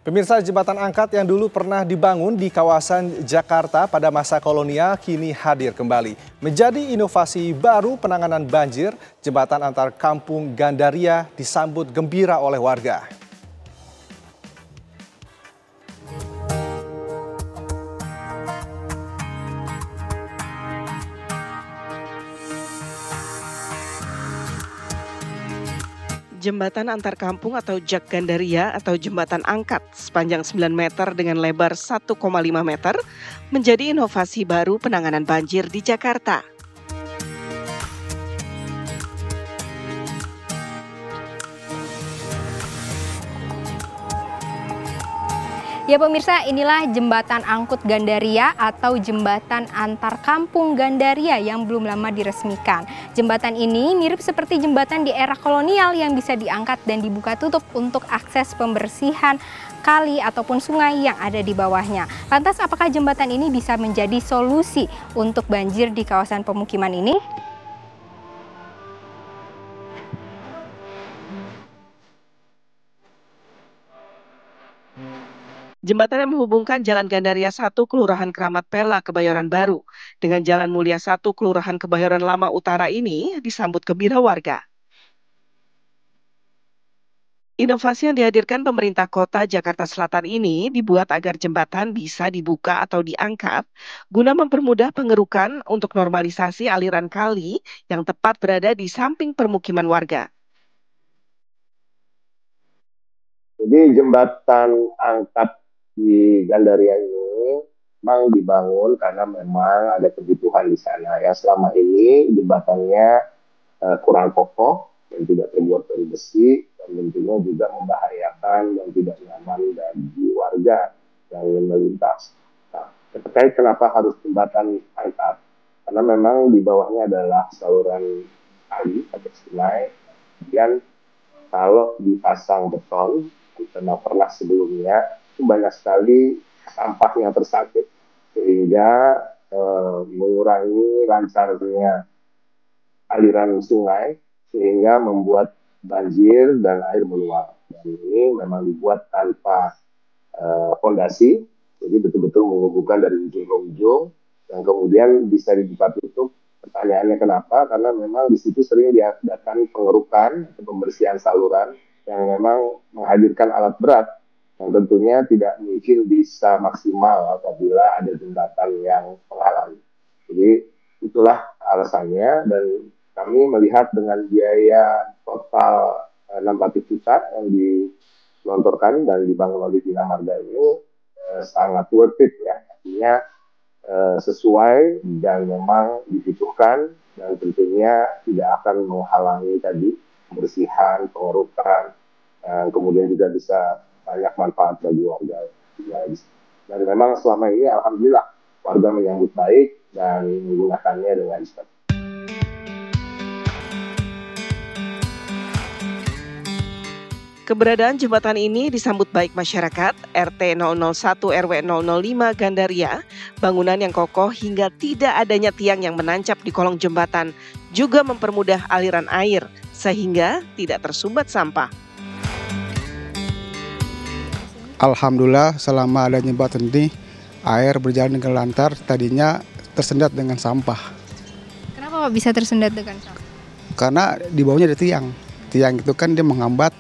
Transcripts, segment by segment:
Pemirsa, jembatan angkat yang dulu pernah dibangun di kawasan Jakarta pada masa kolonial kini hadir kembali. Menjadi inovasi baru penanganan banjir, jembatan antar kampung Gandaria disambut gembira oleh warga. Jembatan antar kampung atau Jak Gandaria atau jembatan angkat sepanjang 9 meter dengan lebar 1,5 meter menjadi inovasi baru penanganan banjir di Jakarta. Ya pemirsa, inilah jembatan angkut Gandaria atau jembatan antar kampung Gandaria yang belum lama diresmikan. Jembatan ini mirip seperti jembatan di era kolonial yang bisa diangkat dan dibuka tutup untuk akses pembersihan kali ataupun sungai yang ada di bawahnya. Lantas apakah jembatan ini bisa menjadi solusi untuk banjir di kawasan pemukiman ini? Jembatan yang menghubungkan Jalan Gandaria 1 Kelurahan Keramat Pela, Kebayoran Baru dengan Jalan Mulia 1 Kelurahan Kebayoran Lama Utara ini disambut gembira warga. Inovasi yang dihadirkan pemerintah kota Jakarta Selatan ini dibuat agar jembatan bisa dibuka atau diangkat guna mempermudah pengerukan untuk normalisasi aliran kali yang tepat berada di samping permukiman warga. Jadi jembatan angkat di Gandaria ini memang dibangun karena memang ada kebutuhan di sana. Ya, selama ini jembatannya kurang kokoh dan tidak terbuat dari besi dan tentunya juga membahayakan dan tidak nyaman bagi warga yang ingin melintas. Nah, terkait kenapa harus jembatan angkat? Karena memang di bawahnya adalah saluran kali atau sungai. Kemudian kalau dipasang beton karena pernah sebelumnya itu banyak sekali sampah yang tersangkut sehingga mengurangi lancarnya aliran sungai sehingga membuat banjir dan air meluap. Dan ini memang dibuat tanpa fondasi, jadi betul-betul menghubungkan dari ujung ke ujung dan kemudian bisa dibuka tutup. Pertanyaannya kenapa? Karena memang di situ sering diadakan pengerukan atau pembersihan saluran yang memang menghadirkan alat berat yang tentunya tidak mungkin bisa maksimal apabila ada jembatan yang menghalangi. Jadi itulah alasannya dan kami melihat dengan biaya total 600 juta yang dilontorkan dan dibangun oleh Bina Marga ini sangat worth it ya. Artinya sesuai dan memang dibutuhkan dan tentunya tidak akan menghalangi tadi pembersihan, pengerukan, kemudian juga bisa banyak manfaat bagi warga. Dan memang selama ini alhamdulillah warga menyambut baik dan menggunakannya dengan cepat. Keberadaan jembatan ini disambut baik masyarakat RT 001 RW 005 Gandaria, bangunan yang kokoh hingga tidak adanya tiang yang menancap di kolong jembatan, juga mempermudah aliran air sehingga tidak tersumbat sampah. Alhamdulillah selama ada jembatan ini air berjalan dengan lancar, tadinya tersendat dengan sampah. Kenapa Pak bisa tersendat dengan sampah? Karena di bawahnya ada tiang. Tiang itu kan dia menghambat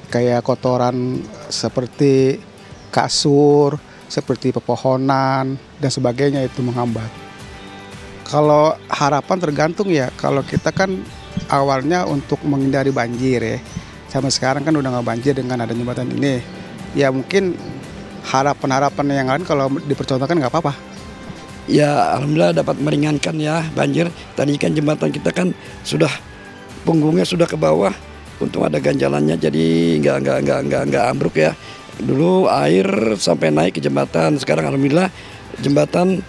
kayak kotoran seperti kasur, seperti pepohonan dan sebagainya itu menghambat. Kalau harapan tergantung ya, kalau kita kan awalnya untuk menghindari banjir ya. Sampai sekarang kan udah nggak banjir dengan ada jembatan ini. Ya mungkin harapan-harapan yang lain kalau dipercontohkan nggak apa-apa. Ya alhamdulillah dapat meringankan ya banjir. Tadi kan jembatan kita kan sudah punggungnya sudah ke bawah. Untung ada ganjalannya jadi nggak ambruk ya. Dulu air sampai naik ke jembatan. Sekarang alhamdulillah jembatan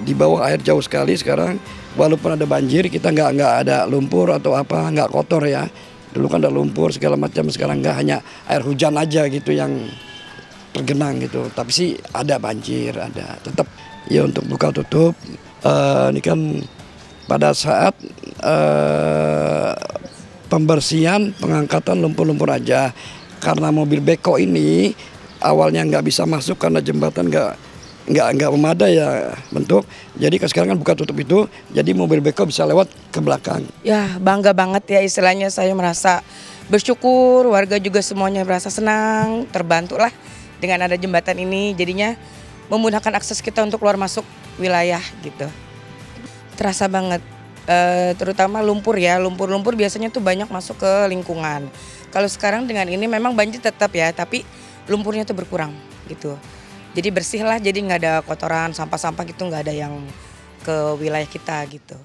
di bawah air jauh sekali sekarang. Walaupun ada banjir kita nggak ada lumpur atau apa, nggak kotor ya. Dulu kan ada lumpur segala macam, sekarang nggak, hanya air hujan aja gitu yang tergenang gitu. Tapi sih ada banjir, ada. Tetap ya untuk buka tutup. Ini kan pada saat pembersihan, pengangkatan lumpur-lumpur aja. Karena mobil beko ini awalnya nggak bisa masuk karena jembatan nggak memadai ya bentuk. Jadi sekarang kan buka tutup itu, jadi mobil beko bisa lewat ke belakang. Ya bangga banget ya, istilahnya saya merasa bersyukur, warga juga semuanya merasa senang, terbantu lah dengan ada jembatan ini. Jadinya memudahkan akses kita untuk keluar masuk wilayah gitu. Terasa banget, terutama lumpur ya, lumpur biasanya tuh banyak masuk ke lingkungan. Kalau sekarang dengan ini memang banjir tetap ya, tapi lumpurnya tuh berkurang gitu. Jadi bersih lah, jadi nggak ada kotoran, sampah-sampah gitu, nggak ada yang ke wilayah kita gitu.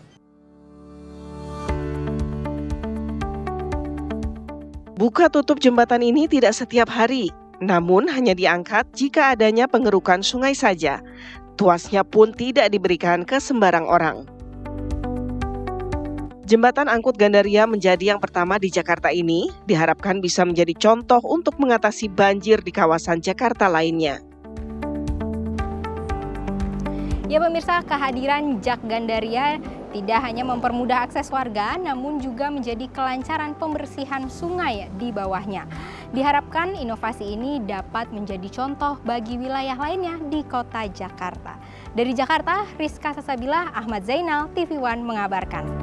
Buka tutup jembatan ini tidak setiap hari, namun hanya diangkat jika adanya pengerukan sungai saja. Tuasnya pun tidak diberikan ke sembarang orang. Jembatan angkut Gandaria menjadi yang pertama di Jakarta ini diharapkan bisa menjadi contoh untuk mengatasi banjir di kawasan Jakarta lainnya. Ya pemirsa, kehadiran Jak Gandaria tidak hanya mempermudah akses warga, namun juga menjadi kelancaran pembersihan sungai di bawahnya. Diharapkan inovasi ini dapat menjadi contoh bagi wilayah lainnya di kota Jakarta. Dari Jakarta, Rizka Sasabila, Ahmad Zainal, TV One mengabarkan.